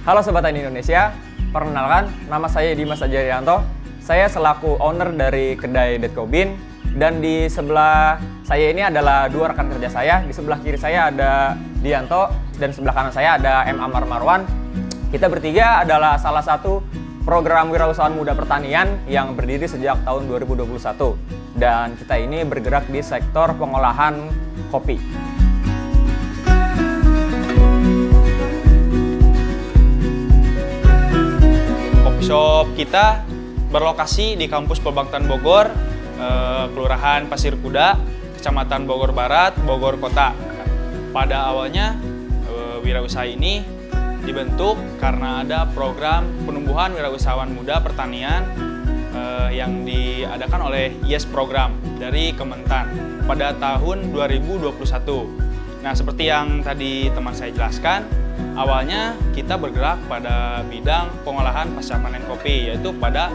Halo Sobat Tani Indonesia, perkenalkan nama saya Dimas Ajarianto. Saya selaku owner dari kedai Detco Bean, dan di sebelah saya ini adalah dua rekan kerja saya. Di sebelah kiri saya ada Dianto dan sebelah kanan saya ada M. Amar Marwan. Kita bertiga adalah salah satu program wirausahaan muda pertanian yang berdiri sejak tahun 2021, dan kita ini bergerak di sektor pengolahan kopi. Shop kita berlokasi di kampus Pelbangtan Bogor, Kelurahan Pasir Kuda, Kecamatan Bogor Barat, Bogor Kota. Pada awalnya wirausaha ini dibentuk karena ada program penumbuhan wirausahawan muda pertanian yang diadakan oleh YES Program dari Kementan pada tahun 2021. Nah, seperti yang tadi teman saya jelaskan, awalnya kita bergerak pada bidang pengolahan pasca panen kopi, yaitu pada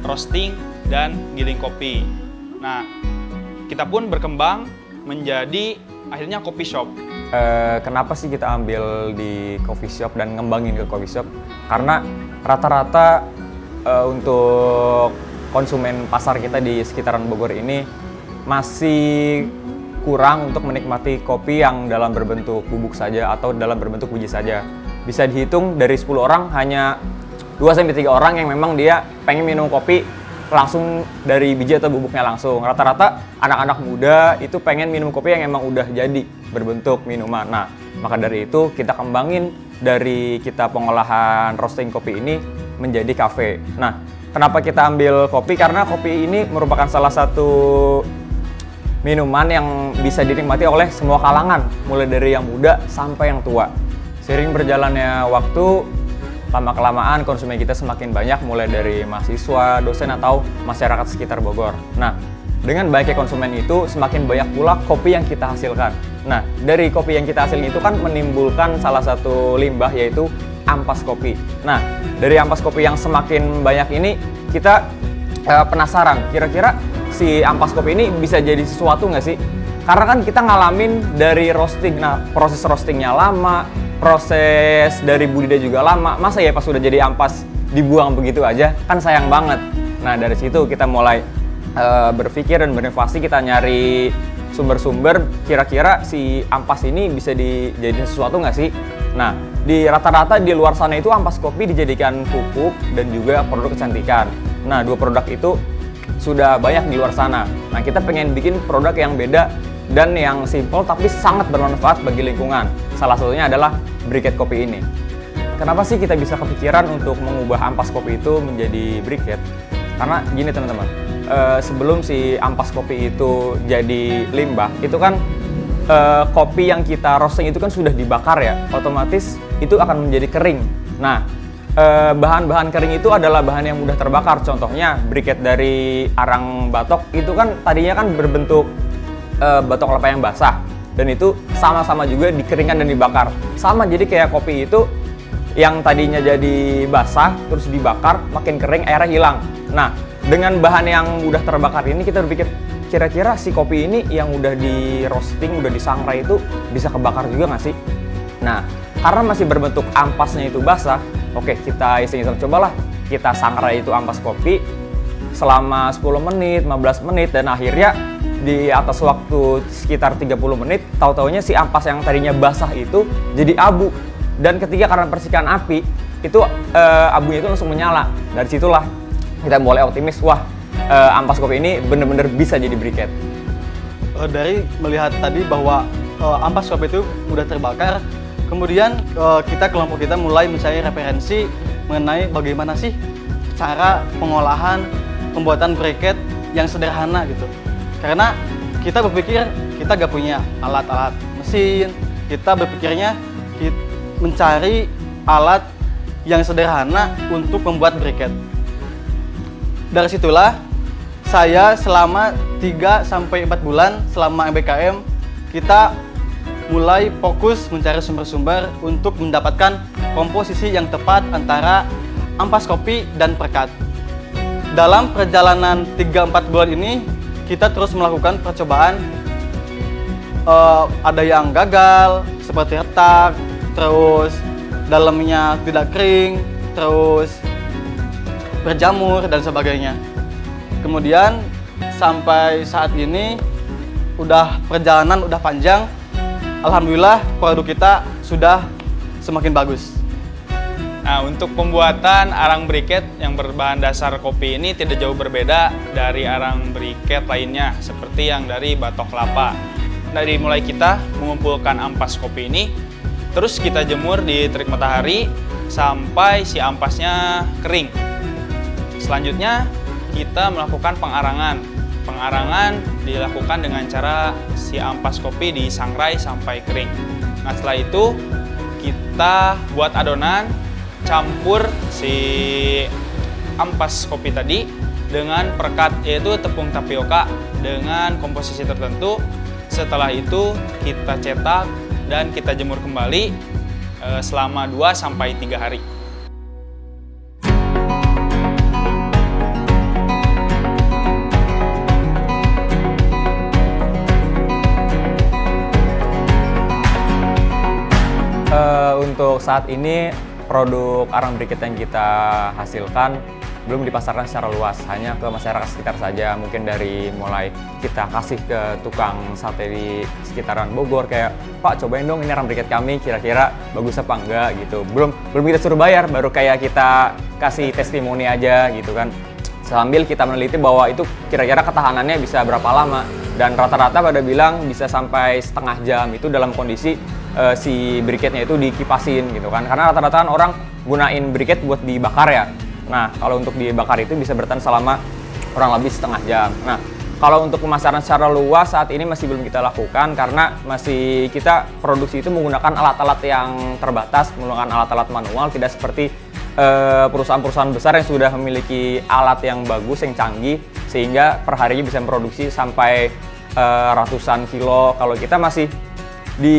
roasting dan giling kopi. Nah, kita pun berkembang menjadi akhirnya coffee shop. Kenapa sih kita ambil di coffee shop dan ngembangin ke coffee shop? Karena rata-rata untuk konsumen pasar kita di sekitaran Bogor ini masih kurang untuk menikmati kopi yang dalam berbentuk bubuk saja atau dalam berbentuk biji saja. Bisa dihitung dari 10 orang hanya 2-3 orang yang memang dia pengen minum kopi langsung dari biji atau bubuknya langsung. Rata-rata anak-anak muda itu pengen minum kopi yang emang udah jadi berbentuk minuman. Nah, maka dari itu kita kembangin dari kita pengolahan roasting kopi ini menjadi cafe. Nah, kenapa kita ambil kopi? Karena kopi ini merupakan salah satu minuman yang bisa dinikmati oleh semua kalangan, mulai dari yang muda sampai yang tua. Seiring berjalannya waktu, lama-kelamaan konsumen kita semakin banyak, mulai dari mahasiswa, dosen, atau masyarakat sekitar Bogor. Nah, dengan banyaknya konsumen itu, semakin banyak pula kopi yang kita hasilkan. Nah, dari kopi yang kita hasilkan itu kan menimbulkan salah satu limbah, yaitu ampas kopi. Nah, dari ampas kopi yang semakin banyak ini, kita penasaran, kira-kira si ampas kopi ini bisa jadi sesuatu nggak sih? Karena kan kita ngalamin dari roasting, nah proses roastingnya lama, proses dari budidaya juga lama. Masa ya pas sudah jadi ampas dibuang begitu aja? Kan sayang banget. Nah, dari situ kita mulai berpikir dan berinovasi, kita nyari sumber-sumber, kira-kira si ampas ini bisa dijadiin sesuatu nggak sih? Nah, di rata-rata di luar sana itu ampas kopi dijadikan pupuk dan juga produk kecantikan. Nah, dua produk itu sudah banyak di luar sana. Nah, kita pengen bikin produk yang beda dan yang simple tapi sangat bermanfaat bagi lingkungan. Salah satunya adalah briquette kopi ini. Kenapa sih kita bisa kepikiran untuk mengubah ampas kopi itu menjadi briquette? Karena gini teman-teman, sebelum si ampas kopi itu jadi limbah, itu kan kopi yang kita roasting itu kan sudah dibakar ya, otomatis itu akan menjadi kering. Nah, bahan-bahan kering itu adalah bahan yang mudah terbakar. Contohnya briquette dari arang batok itu kan tadinya kan berbentuk batok kelapa yang basah, dan itu sama-sama juga dikeringkan dan dibakar. Sama, jadi kayak kopi itu yang tadinya jadi basah terus dibakar, makin kering airnya hilang. Nah, dengan bahan yang mudah terbakar ini kita berpikir kira-kira si kopi ini yang udah di roasting, udah disangrai itu bisa kebakar juga nggak sih? Nah, karena masih berbentuk ampasnya itu basah, oke, kita iseng-iseng cobalah kita sangrai itu ampas kopi selama 10 menit, 15 menit, dan akhirnya di atas waktu sekitar 30 menit, tahu-taunya si ampas yang tadinya basah itu jadi abu. Dan ketika karena percikan api, itu abunya itu langsung menyala. Dari situlah kita mulai optimis, wah, ampas kopi ini bener-bener bisa jadi briquette. Dari melihat tadi bahwa ampas kopi itu udah terbakar, kemudian kelompok kita mulai mencari referensi mengenai bagaimana sih cara pengolahan, pembuatan briquette yang sederhana gitu. Karena kita berpikir kita gak punya alat-alat mesin, kita berpikirnya mencari alat yang sederhana untuk membuat briquette. Dari situlah saya selama 3-4 bulan selama MBKM kita mulai fokus mencari sumber-sumber untuk mendapatkan komposisi yang tepat antara ampas kopi dan pekat. Dalam perjalanan 3-4 bulan ini kita terus melakukan percobaan, ada yang gagal seperti retak, terus dalamnya tidak kering, terus berjamur dan sebagainya. Kemudian sampai saat ini perjalanan udah panjang, alhamdulillah produk kita sudah semakin bagus. Nah, untuk pembuatan arang briket yang berbahan dasar kopi ini tidak jauh berbeda dari arang briket lainnya, seperti yang dari batok kelapa. Dari mulai kita mengumpulkan ampas kopi ini, terus kita jemur di terik matahari sampai si ampasnya kering. Selanjutnya, kita melakukan pengarangan. Pengarangan dilakukan dengan cara si ampas kopi disangrai sampai kering. Nah, setelah itu kita buat adonan, campur si ampas kopi tadi dengan perekat, yaitu tepung tapioka dengan komposisi tertentu. Setelah itu kita cetak dan kita jemur kembali selama 2-3 hari. Untuk saat ini produk arang briket yang kita hasilkan belum dipasarkan secara luas, hanya ke masyarakat sekitar saja. Mungkin dari mulai kita kasih ke tukang sate di sekitaran Bogor, kayak, "Pak, cobain dong ini arang briket kami, kira-kira bagus apa enggak?" gitu. Belum kita suruh bayar, baru kayak kita kasih testimoni aja gitu kan. Sambil kita meneliti bahwa itu kira-kira ketahanannya bisa berapa lama, dan rata-rata pada bilang bisa sampai setengah jam itu dalam kondisi si briketnya itu dikipasin gitu kan, karena rata-rata kan orang gunain briket buat dibakar ya. Nah, kalau untuk dibakar itu bisa bertahan selama kurang lebih setengah jam. Nah, kalau untuk pemasaran secara luas saat ini masih belum kita lakukan, karena masih kita produksi itu menggunakan alat-alat yang terbatas, menggunakan alat-alat manual, tidak seperti perusahaan-perusahaan besar yang sudah memiliki alat yang bagus, yang canggih, sehingga perharinya bisa memproduksi sampai ratusan kilo. Kalau kita masih di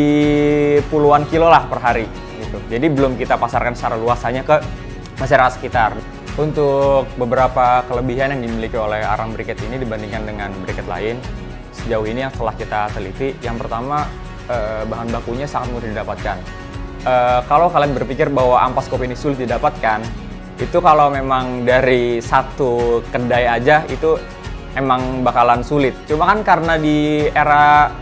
puluhan kilo lah per hari gitu. Jadi belum kita pasarkan secara luas, hanya ke masyarakat sekitar. Untuk beberapa kelebihan yang dimiliki oleh arang briket ini dibandingkan dengan briket lain, sejauh ini yang telah kita teliti, yang pertama bahan bakunya sangat mudah didapatkan. Kalau kalian berpikir bahwa ampas kopi ini sulit didapatkan, itu kalau memang dari satu kedai aja itu emang bakalan sulit. Cuma kan karena di era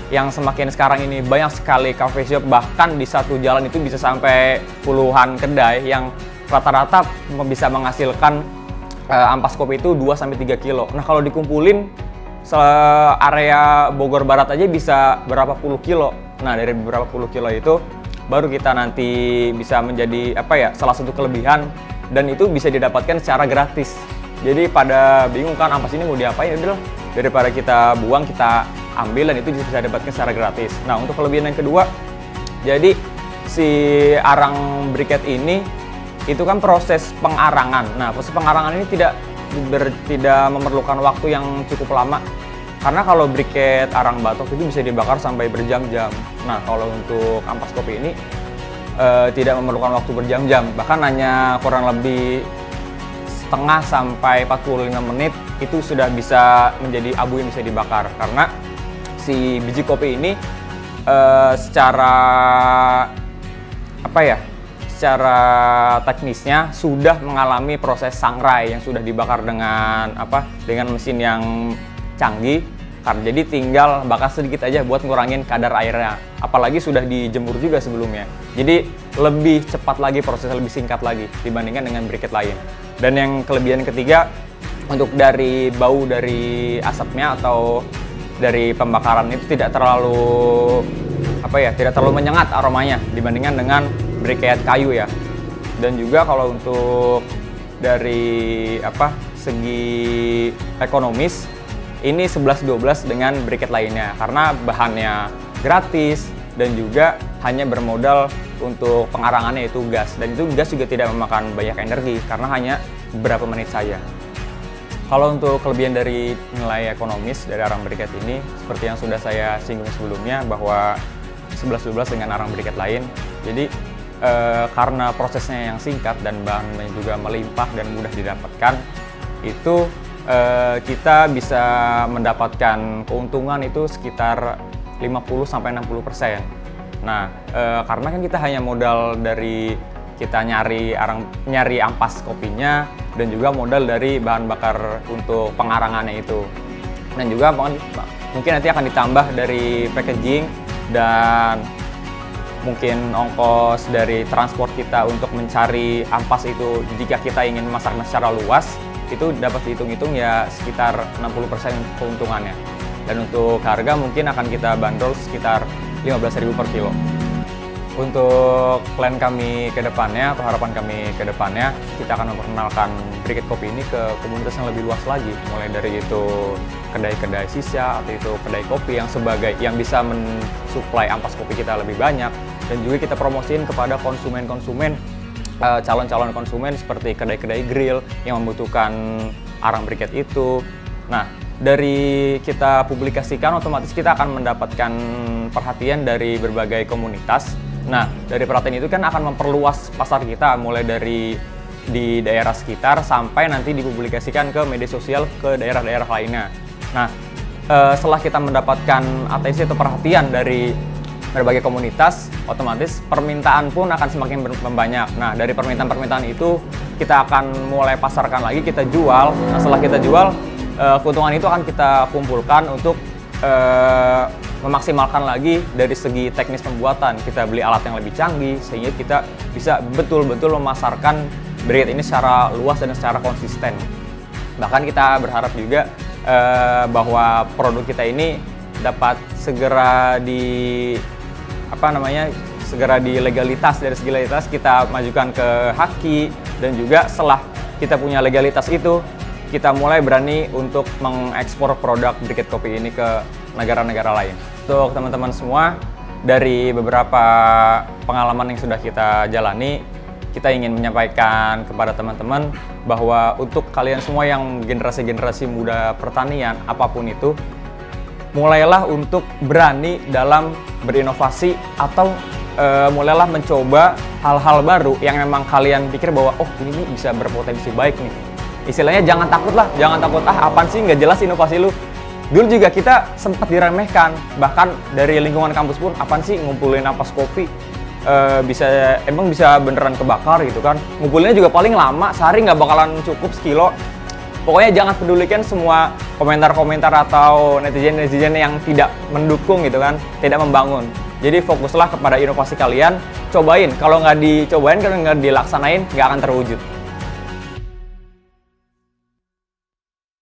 yang semakin sekarang ini banyak sekali cafe shop, bahkan di satu jalan itu bisa sampai puluhan kedai yang rata-rata bisa menghasilkan ampas kopi itu 2-3 kilo. Nah, kalau dikumpulin area Bogor Barat aja bisa berapa puluh kilo. Nah, dari beberapa puluh kilo itu baru kita nanti bisa menjadi salah satu kelebihan, dan itu bisa didapatkan secara gratis. Jadi pada bingung kan ampas ini mau diapain, ya udah daripada kita buang, kita ambil, dan itu bisa didapatkan secara gratis. Nah, untuk kelebihan yang kedua, jadi si arang briket ini itu kan proses pengarangan. Nah, proses pengarangan ini tidak memerlukan waktu yang cukup lama, karena kalau briket arang batok itu bisa dibakar sampai berjam-jam. Nah, kalau untuk ampas kopi ini tidak memerlukan waktu berjam-jam, bahkan hanya kurang lebih setengah sampai 45 menit itu sudah bisa menjadi abu yang bisa dibakar, karena si biji kopi ini secara teknisnya sudah mengalami proses sangrai yang sudah dibakar dengan mesin yang canggih. Jadi tinggal bakar sedikit aja buat ngurangin kadar airnya, apalagi sudah dijemur juga sebelumnya. Jadi lebih cepat lagi, prosesnya lebih singkat lagi dibandingkan dengan briket lain. Dan yang kelebihan ketiga, untuk dari bau dari asapnya atau dari pembakaran itu tidak terlalu menyengat aromanya dibandingkan dengan briket kayu ya. Dan juga kalau untuk dari segi ekonomis, ini 11-12 dengan briket lainnya, karena bahannya gratis dan juga hanya bermodal untuk pengarangannya itu gas, dan itu gas juga tidak memakan banyak energi karena hanya beberapa menit saja. Kalau untuk kelebihan dari nilai ekonomis dari arang briket ini, seperti yang sudah saya singgung sebelumnya, bahwa 11-12 dengan arang briket lain, jadi karena prosesnya yang singkat dan bahannya juga melimpah dan mudah didapatkan, itu kita bisa mendapatkan keuntungan itu sekitar 50-60%. Nah, karena kan kita hanya modal dari kita nyari ampas kopinya dan juga modal dari bahan bakar untuk pengarangannya itu. Dan juga mungkin nanti akan ditambah dari packaging dan mungkin ongkos dari transport kita untuk mencari ampas itu jika kita ingin memasarkan secara luas itu dapat dihitung-hitung ya sekitar 60% keuntungannya. Dan untuk harga mungkin akan kita bandrol sekitar 15.000 per kilo. Untuk plan kami ke depannya atau harapan kami ke depannya, kita akan memperkenalkan Briquette Kopi ini ke komunitas yang lebih luas lagi. Mulai dari itu kedai-kedai sisa atau itu kedai kopi yang bisa mensuplai ampas kopi kita lebih banyak. Dan juga kita promosiin kepada konsumen-konsumen, calon-calon konsumen seperti kedai-kedai grill yang membutuhkan arang briquette itu. Nah, dari kita publikasikan otomatis kita akan mendapatkan perhatian dari berbagai komunitas. Nah, dari perhatian itu kan akan memperluas pasar kita mulai dari di daerah sekitar sampai nanti dipublikasikan ke media sosial ke daerah-daerah lainnya. Nah, setelah kita mendapatkan atensi atau perhatian dari berbagai komunitas, otomatis permintaan pun akan semakin membanyak. Nah, dari permintaan itu kita akan mulai pasarkan lagi, kita jual. Nah, setelah kita jual, keuntungan itu akan kita kumpulkan untuk memaksimalkan lagi dari segi teknis pembuatan. Kita beli alat yang lebih canggih sehingga kita bisa betul-betul memasarkan briquette ini secara luas dan secara konsisten. Bahkan kita berharap juga bahwa produk kita ini dapat segera legalitas. Dari segi legalitas kita majukan ke Haki, dan juga setelah kita punya legalitas itu kita mulai berani untuk mengekspor produk Briquette Kopi ini ke negara-negara lain. Untuk teman-teman semua, dari beberapa pengalaman yang sudah kita jalani, kita ingin menyampaikan kepada teman-teman bahwa untuk kalian semua yang generasi-generasi muda pertanian, apapun itu, mulailah untuk berani dalam berinovasi atau mulailah mencoba hal-hal baru yang memang kalian pikir bahwa oh ini bisa berpotensi baik nih. Istilahnya jangan takut lah, jangan takut apaan sih nggak jelas inovasi lu. Dulu juga kita sempat diremehkan, bahkan dari lingkungan kampus pun apaan sih ngumpulin ampas kopi, emang bisa beneran kebakar gitu kan. Ngumpulinnya juga paling lama, sehari nggak bakalan cukup sekilo. Pokoknya jangan pedulikan semua komentar-komentar atau netizen-netizen yang tidak mendukung gitu kan, tidak membangun. Jadi fokuslah kepada inovasi kalian, cobain. Kalau nggak dicobain, kalau nggak dilaksanain, nggak akan terwujud.